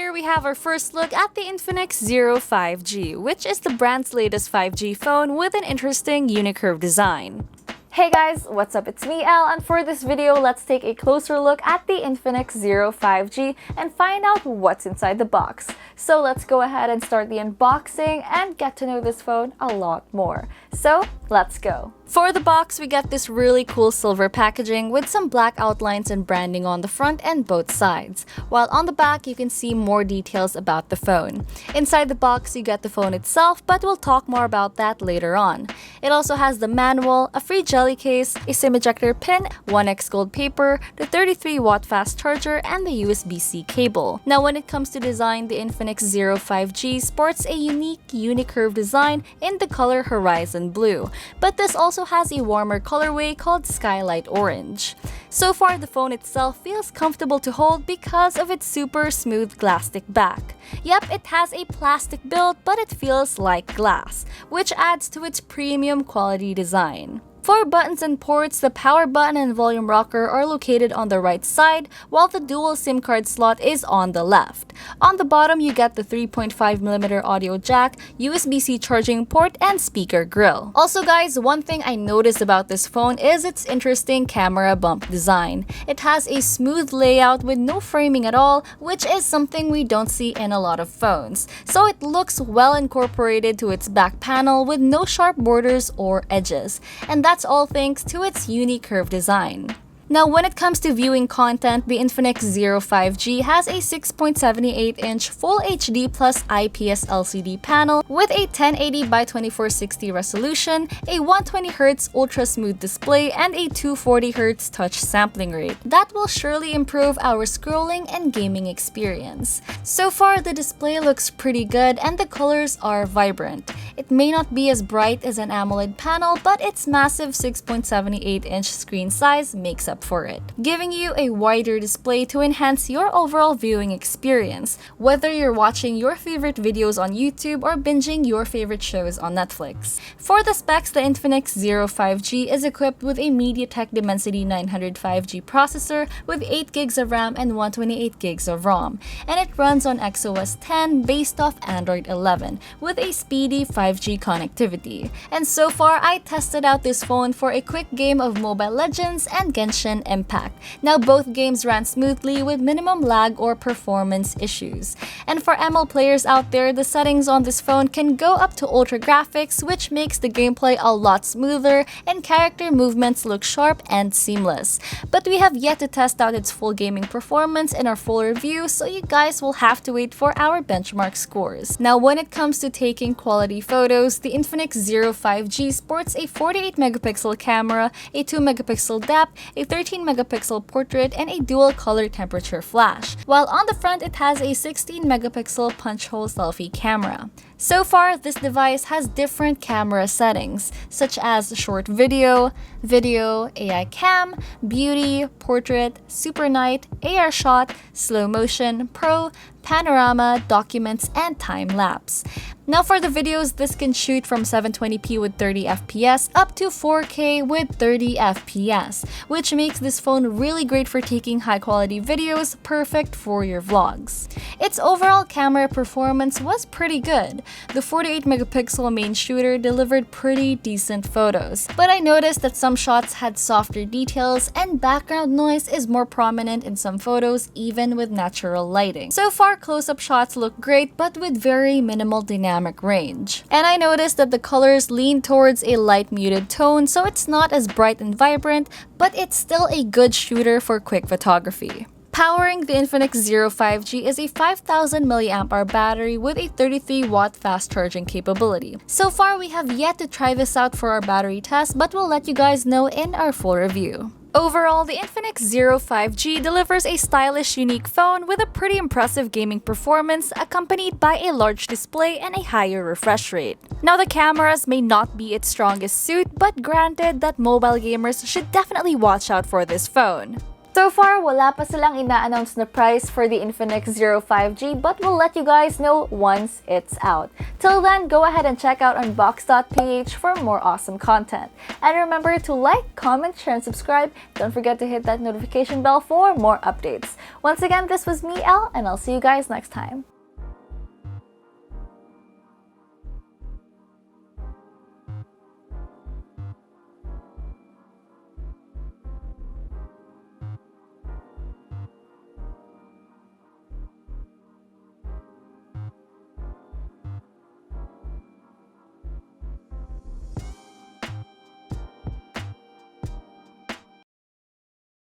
here we have our first look at the Infinix Zero 5G, which is the brand's latest 5G phone with an interesting unicurve design. Hey guys, what's up? It's me, Elle, and for this video, let's take a closer look at the Infinix Zero 5G and find out what's inside the box. So let's go ahead and start the unboxing and get to know this phone a lot more. So let's go. For the box, we get this really cool silver packaging with some black outlines and branding on the front and both sides, while on the back you can see more details about the phone. Inside the box, you get the phone itself, but we'll talk more about that later on. It also has the manual, a free jelly case, a SIM ejector pin, 1x gold paper, the 33-watt fast charger, and the USB-C cable. Now when it comes to design, the Infinix Zero 5G sports a unique unicurve design in the color Horizon Blue, but this also has a warmer colorway called Skylight Orange. So far, the phone itself feels comfortable to hold because of its super smooth plastic back. Yep, it has a plastic build, but it feels like glass, which adds to its premium quality design. For buttons and ports, the power button and volume rocker are located on the right side, while the dual SIM card slot is on the left. On the bottom, you get the 3.5mm audio jack, USB-C charging port, and speaker grill. Also guys, one thing I noticed about this phone is its interesting camera bump design. It has a smooth layout with no framing at all, which is something we don't see in a lot of phones. So it looks well incorporated to its back panel with no sharp borders or edges. And that's all thanks to its unicurve design. Now when it comes to viewing content, the Infinix Zero 5G has a 6.78-inch Full HD Plus IPS LCD panel with a 1080 by 2460 resolution, a 120Hz ultra smooth display, and a 240Hz touch sampling rate. That will surely improve our scrolling and gaming experience. So far, the display looks pretty good and the colors are vibrant. It may not be as bright as an AMOLED panel, but its massive 6.78-inch screen size makes up for it, giving you a wider display to enhance your overall viewing experience, whether you're watching your favorite videos on YouTube or binging your favorite shows on Netflix. For the specs, the Infinix Zero 5G is equipped with a MediaTek Dimensity 900 5G processor with 8GB of RAM and 128GB of ROM, and it runs on XOS 10 based off Android 11 with a speedy 5G connectivity. And so far, I tested out this phone for a quick game of Mobile Legends and Genshin Impact. Now both games ran smoothly with minimum lag or performance issues. And for ML players out there, the settings on this phone can go up to ultra graphics, which makes the gameplay a lot smoother and character movements look sharp and seamless. But we have yet to test out its full gaming performance in our full review, so you guys will have to wait for our benchmark scores. Now when it comes to taking quality photos, the Infinix Zero 5G sports a 48-megapixel camera, a 2-megapixel depth, a 13-megapixel portrait, and a dual color temperature flash, while on the front it has a 16-megapixel punch hole selfie camera. So far, this device has different camera settings, such as short video, AI cam, beauty, portrait, super night, AR shot, slow motion, pro, panorama, documents, and time lapse. Now for the videos, this can shoot from 720p with 30 FPS up to 4K with 30 FPS, which makes this phone really great for taking high quality videos, perfect for your vlogs. Its overall camera performance was pretty good. The 48-megapixel main shooter delivered pretty decent photos, but I noticed that some shots had softer details and background noise is more prominent in some photos even with natural lighting. So far, close-up shots look great but with very minimal dynamic range. And I noticed that the colors lean towards a light muted tone, so it's not as bright and vibrant, but it's still a good shooter for quick photography. Powering the Infinix Zero 5G is a 5000 mAh battery with a 33-watt fast charging capability. So far, we have yet to try this out for our battery test, but we'll let you guys know in our full review. Overall, the Infinix Zero 5G delivers a stylish, unique phone with a pretty impressive gaming performance accompanied by a large display and a higher refresh rate. Now, the cameras may not be its strongest suit, but granted that mobile gamers should definitely watch out for this phone. So far, wala pa silang ina-announce na price for the Infinix Zero 5G, but we'll let you guys know once it's out. Till then, go ahead and check out Unbox.ph for more awesome content. And remember to like, comment, share, and subscribe. Don't forget to hit that notification bell for more updates. Once again, this was me, Elle, and I'll see you guys next time.